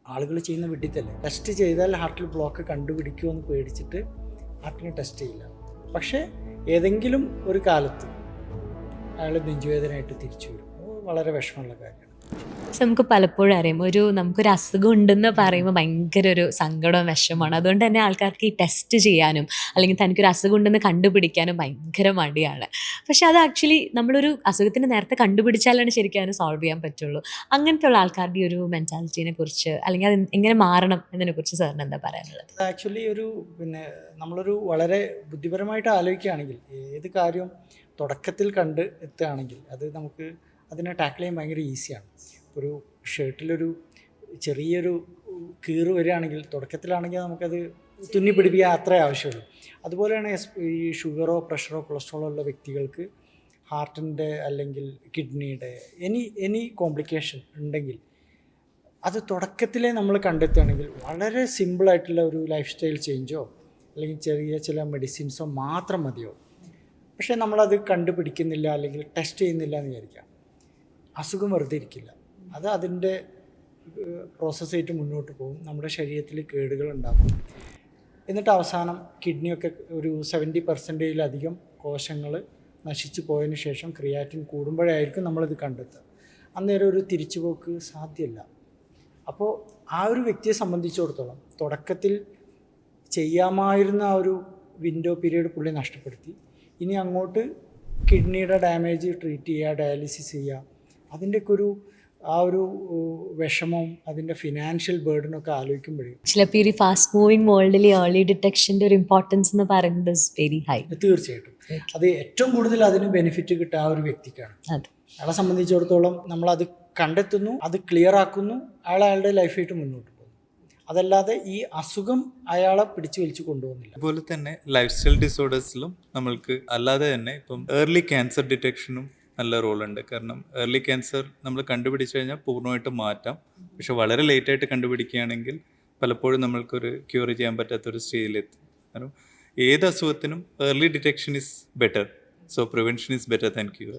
ആളുകൾ ചെയ്യുന്ന വിഡ്ഢിത്തല്ലേ. ടെസ്റ്റ് ചെയ്താൽ ഹാർട്ടിൽ ബ്ലോക്ക് കണ്ടുപിടിക്കുമെന്ന് പേടിച്ചിട്ട് ഹാർട്ടിന് ടെസ്റ്റ് ചെയ്യില്ല. പക്ഷേ ഏതെങ്കിലും ഒരു കാലത്ത് അയാൾ നെഞ്ചുവേദനയായിട്ട് തിരിച്ചു വരും. അത് വളരെ വിഷമമുള്ള കാര്യമാണ്. നമുക്ക് പലപ്പോഴും അറിയാം നമുക്കൊരു അസുഖം ഉണ്ടെന്ന് പറയുമ്പോൾ ഭയങ്കര ഒരു സങ്കടവും വിഷമമാണ്. അതുകൊണ്ട് തന്നെ ആൾക്കാർക്ക് ഈ ടെസ്റ്റ് ചെയ്യാനും അല്ലെങ്കിൽ തനിക്കൊരു അസുഖം ഉണ്ടെന്ന് കണ്ടുപിടിക്കാനും ഭയങ്കര മടിയാണ്. പക്ഷെ അത് ആക്ച്വലി നമ്മളൊരു അസുഖത്തിന് നേരത്തെ കണ്ടുപിടിച്ചാലാണ് ശരിക്കും അതിനെ സോൾവ് ചെയ്യാൻ പറ്റുള്ളൂ. അങ്ങനത്തെ ഉള്ള ആൾക്കാരുടെ ഈ ഒരു മെൻറ്റാലിറ്റീനെ കുറിച്ച് അല്ലെങ്കിൽ അത് എങ്ങനെ മാറണം എന്നതിനെ കുറിച്ച് സാറിന് എന്താ പറയാനുള്ളത്? അത് ആക്ച്വലി നമ്മളൊരു വളരെ ബുദ്ധിപരമായിട്ട് ആലോചിക്കുകയാണെങ്കിൽ ഏത് കാര്യവും തുടക്കത്തിൽ കണ്ട് എത്തുകയാണെങ്കിൽ അത് നമുക്ക് അതിനെ ടാക്കിൾ ചെയ്യാൻ ഭയങ്കര ഈസിയാണ്. ഒരു ഷർട്ടിലൊരു ചെറിയൊരു കീറ് വരികയാണെങ്കിൽ തുടക്കത്തിലാണെങ്കിൽ നമുക്കത് തുന്നി പിടിപ്പിക്കാൻ അത്രേ ആവശ്യമുള്ളൂ. അതുപോലെയാണ് ഈ ഷുഗറോ പ്രഷറോ കൊളസ്ട്രോളോ ഉള്ള വ്യക്തികൾക്ക് ഹാർട്ടിൻ്റെ അല്ലെങ്കിൽ കിഡ്നിയുടെ എനി കോംപ്ലിക്കേഷൻ ഉണ്ടെങ്കിൽ അത് തുടക്കത്തിലേ നമ്മൾ കണ്ടെത്തുകയാണെങ്കിൽ വളരെ സിമ്പിളായിട്ടുള്ള ഒരു ലൈഫ് സ്റ്റൈൽ ചേഞ്ചോ അല്ലെങ്കിൽ ചെറിയ ചില മെഡിസിൻസോ മാത്രം മതിയോ. പക്ഷേ നമ്മളത് കണ്ടുപിടിക്കുന്നില്ല അല്ലെങ്കിൽ ടെസ്റ്റ് ചെയ്യുന്നില്ല എന്ന് വിചാരിക്കാം, അസുഖം വെറുതെ ഇരിക്കില്ല. അത് അതിൻ്റെ പ്രോസസ്സായിട്ട് മുന്നോട്ട് പോകും, നമ്മുടെ ശരീരത്തിൽ കേടുകൾ ഉണ്ടാകും. എന്നിട്ട് അവസാനം കിഡ്നിയൊക്കെ ഒരു 70% കോശങ്ങൾ നശിച്ചു പോയതിന് ശേഷം ക്രിയാറ്റിൻ കൂടുമ്പോഴായിരിക്കും നമ്മളിത് കണ്ടെത്തുക. അന്നേരം ഒരു തിരിച്ചുപോക്ക് സാധ്യമല്ല. അപ്പോൾ ആ ഒരു വ്യക്തിയെ സംബന്ധിച്ചിടത്തോളം തുടക്കത്തിൽ ചെയ്യാമായിരുന്ന ആ ഒരു വിൻഡോ പീരീഡ് പുള്ളി നഷ്ടപ്പെടുത്തി. ഇനി അങ്ങോട്ട് കിഡ്നിയുടെ ഡാമേജ് ട്രീറ്റ് ചെയ്യുക, ഡയാലിസിസ് ചെയ്യുക, അതിൻ്റെയൊക്കെ ആ ഒരു വിഷമവും അതിൻ്റെ ഫിനാൻഷ്യൽ ബേർഡനൊക്കെ ആലോചിക്കുമ്പോഴേ ചില പേര് ഫാസ്റ്റ് മൂവിങ് വേൾഡിൽ ഏർലി ഡിറ്റക്ഷൻ്റെ ഒരു ഇമ്പോർട്ടൻസ് എന്ന് പറയുന്നത് ഇസ് വെരി ഹൈ. തീർച്ചയായിട്ടും അത് ഏറ്റവും കൂടുതൽ അതിന് ബെനിഫിറ്റ് കിട്ടുക ആ ഒരു വ്യക്തിക്കാണ്. അയാളെ സംബന്ധിച്ചിടത്തോളം നമ്മളത് കണ്ടെത്തുന്നു, അത് ക്ലിയർ ആക്കുന്നു, അയാളുടെ ലൈഫായിട്ട് മുന്നോട്ട് പോകുന്നു. അതല്ലാതെ ഈ അസുഖം അയാളെ പിടിച്ചു വലിച്ചു കൊണ്ടുപോകുന്നില്ല. അതുപോലെ തന്നെ ലൈഫ് സ്റ്റൈൽ ഡിസോർഡേഴ്സിലും നമ്മൾക്ക് അല്ലാതെ തന്നെ ഇപ്പം ഏർലി ക്യാൻസർ ഡിറ്റക്ഷനും നല്ല റോളുണ്ട്. കാരണം ഏർലി ക്യാൻസർ നമ്മൾ കണ്ടുപിടിച്ചു കഴിഞ്ഞാൽ പൂർണ്ണമായിട്ടും മാറ്റാം. പക്ഷെ വളരെ ലേറ്റായിട്ട് കണ്ടുപിടിക്കുകയാണെങ്കിൽ പലപ്പോഴും നമ്മൾക്കൊരു ക്യൂർ ചെയ്യാൻ പറ്റാത്തൊരു സ്റ്റേജിലെത്തും. കാരണം ഏത് അസുഖത്തിനും early detection is better. So prevention is better than cure.